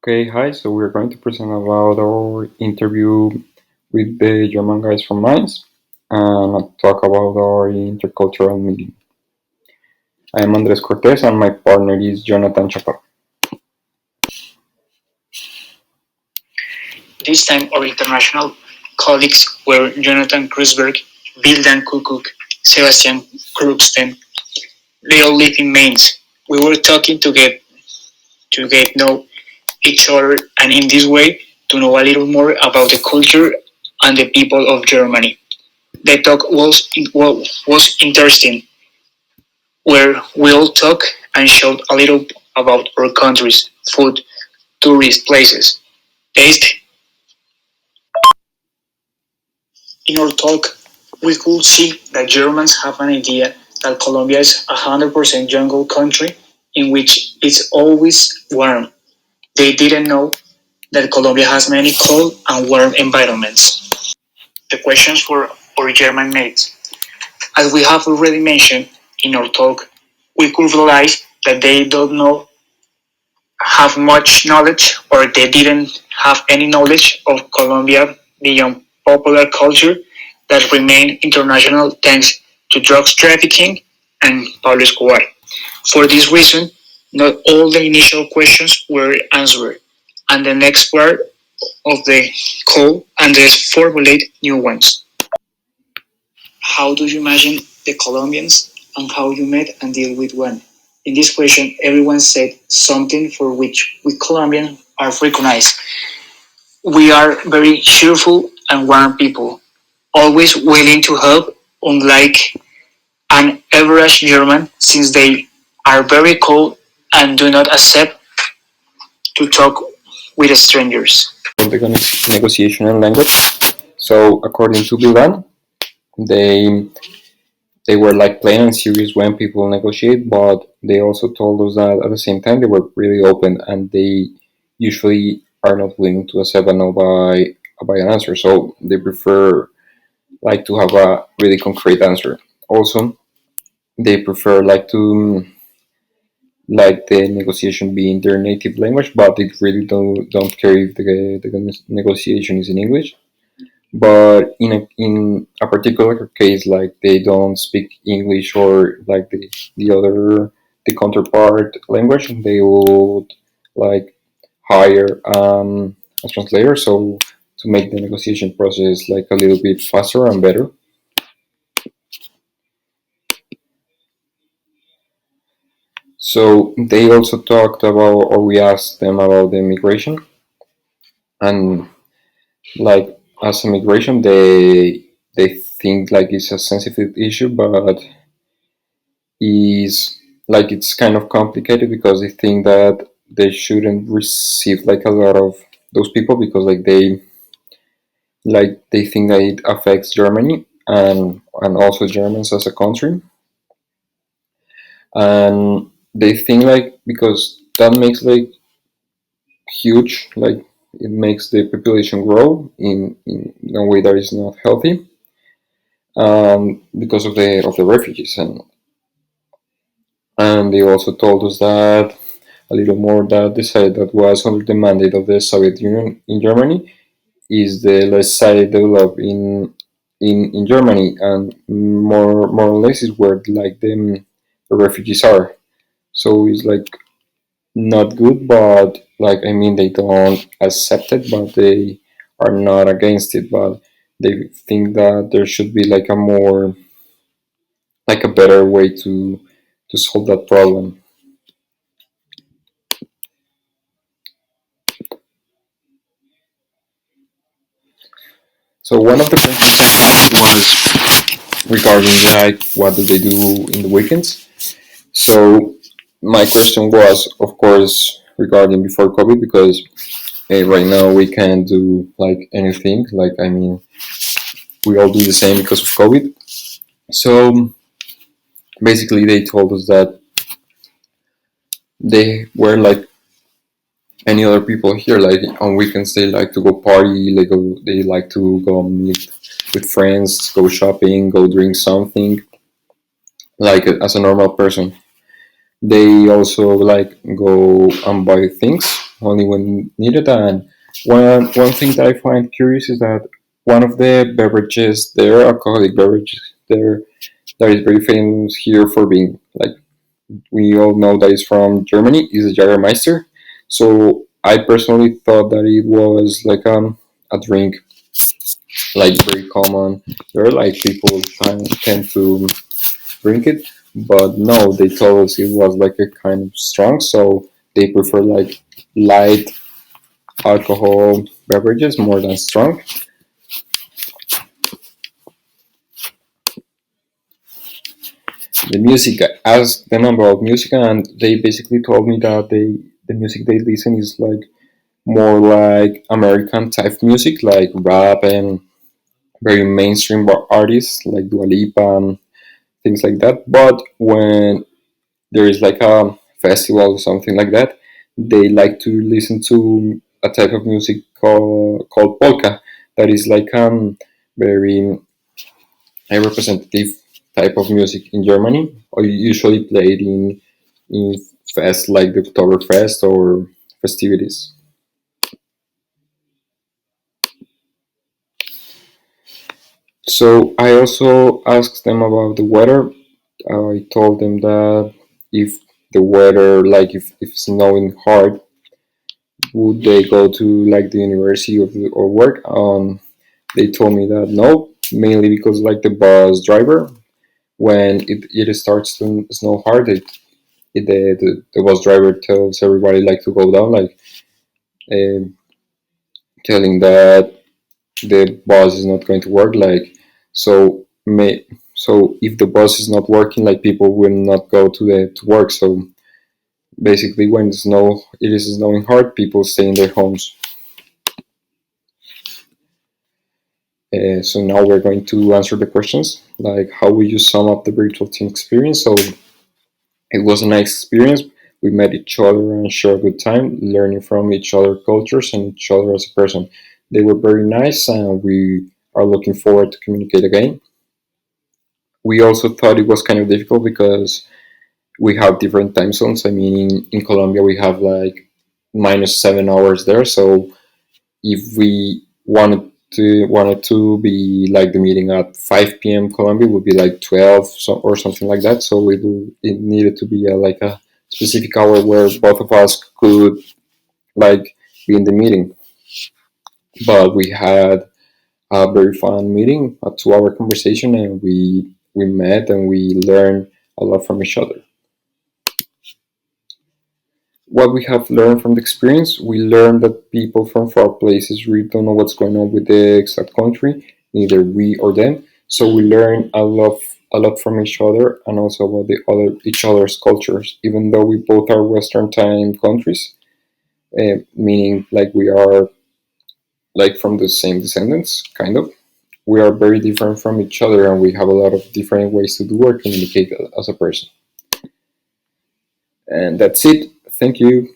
Okay, hi. So we're going to present about our interview with the German guys from Mainz and talk about our intercultural meeting. I am Andres Cortez and my partner is Jonathan Chaparro. This time our international colleagues were Jonathan Kreuzberg, Vildan Kukuk, Sebastian Kruxten. They all live in Mainz. We were talking to get know each other and in this way to know a little more about the culture and the people of Germany. The talk was interesting, where we all talk and showed a little about our countries, food, tourist places, taste. In our talk, we could see that Germans have an idea that Colombia is a 100% jungle country in which it's always warm. They didn't know that Colombia has many cold and warm environments. The questions for our German mates. As we have already mentioned in our talk, we could realize that they don't know have much knowledge or they didn't have any knowledge of Colombia beyond popular culture that remain international thanks to drugs trafficking and Pablo Escobar. For this reason, not all the initial questions were answered, and the next part of the call Andres formulate new ones. How do you imagine the Colombians and how you met and deal with one? In this question, everyone said something for which we Colombians are recognized. We are very cheerful and warm people, always willing to help, unlike an average German, since they are very cold and do not accept to talk with strangers. The negotiation and language. So according to Bilan, they they were like plain and serious when people negotiate, but they also told us that at the same time they were really open and they usually are not willing to accept a no by an answer. So they prefer like to have a really concrete answer. Also, they prefer like to like the negotiation be in their native language, but they really don't care if the negotiation is in English. But in a particular case, like they don't speak English or like the counterpart language, they would like hire a translator so to make the negotiation process like a little bit faster and better. So they also talked about, or we asked them about the immigration, and like as immigration, they think like it's a sensitive issue, but is like it's kind of complicated because they think that they shouldn't receive like a lot of those people because they think that it affects Germany and also Germans as a country, and they think like because that makes like huge like it makes the population grow in a way that is not healthy because of the refugees and they also told us that a little more that the site that was under the mandate of the Soviet Union in Germany is the less site developed in Germany and more or less is where like the refugees are. So it's like not good, but like I mean they don't accept it, but they are not against it, but they think that there should be like a more like a better way to solve that problem. So one of the questions I asked was regarding like what do they do in the weekends. So my question was, of course, regarding before COVID because right now we can't do like anything. Like I mean, we all do the same because of COVID. So basically, they told us that they were like any other people here. Like on weekends, they like to go party. They like to go meet with friends, go shopping, go drink something. Like as a normal person. They also like go and buy things only when needed. And one thing that I find curious is that one of the beverages there, alcoholic beverages there, that is very famous here for being like we all know that is from Germany is Jagermeister. So I personally thought that it was like a drink like very common. There are like people tend to drink it, but no, they told us it was like a kind of strong, so they prefer like light alcohol beverages more than strong. The music, I asked them about music, and they basically told me that the music they listen is like more like American type music, like rap and very mainstream artists like Dua Lipa and things like that. But when there is like a festival or something like that, they like to listen to a type of music called polka, that is like very a representative type of music in Germany, or usually played in fest like the Oktoberfest or festivities. So I also asked them about the weather. I told them that if the weather, like if it's snowing hard, would they go to like the university or work? They told me that no, mainly because like the bus driver, when it starts to snow hard, the bus driver tells everybody like to go down, like uh, telling that the bus is not going to work. Like so, so if the bus is not working, like people will not go to work. So basically, when it is snowing hard, people stay in their homes. So now we're going to answer the questions, like how would you sum up the virtual team experience? So it was a nice experience. We met each other and shared a good time, learning from each other cultures and each other as a person. They were very nice, and we are looking forward to communicate again. We also thought it was kind of difficult because we have different time zones. I mean, in Colombia we have like -7 hours there, so if we wanted to be like the meeting at 5 p.m. Colombia would be like 12 or something like that. So it needed to be like a specific hour where both of us could like be in the meeting. But we had a very fun meeting, a 2 hour conversation, and we met and we learned a lot from each other. What we have learned from the experience, we learned that people from far places really don't know what's going on with the exact country, neither we or them. So we learn a lot from each other and also about the other each other's cultures. Even though we both are Western time countries, meaning like we are like from the same descendants, kind of. We are very different from each other, and we have a lot of different ways to do or communicate as a person. And that's it. Thank you.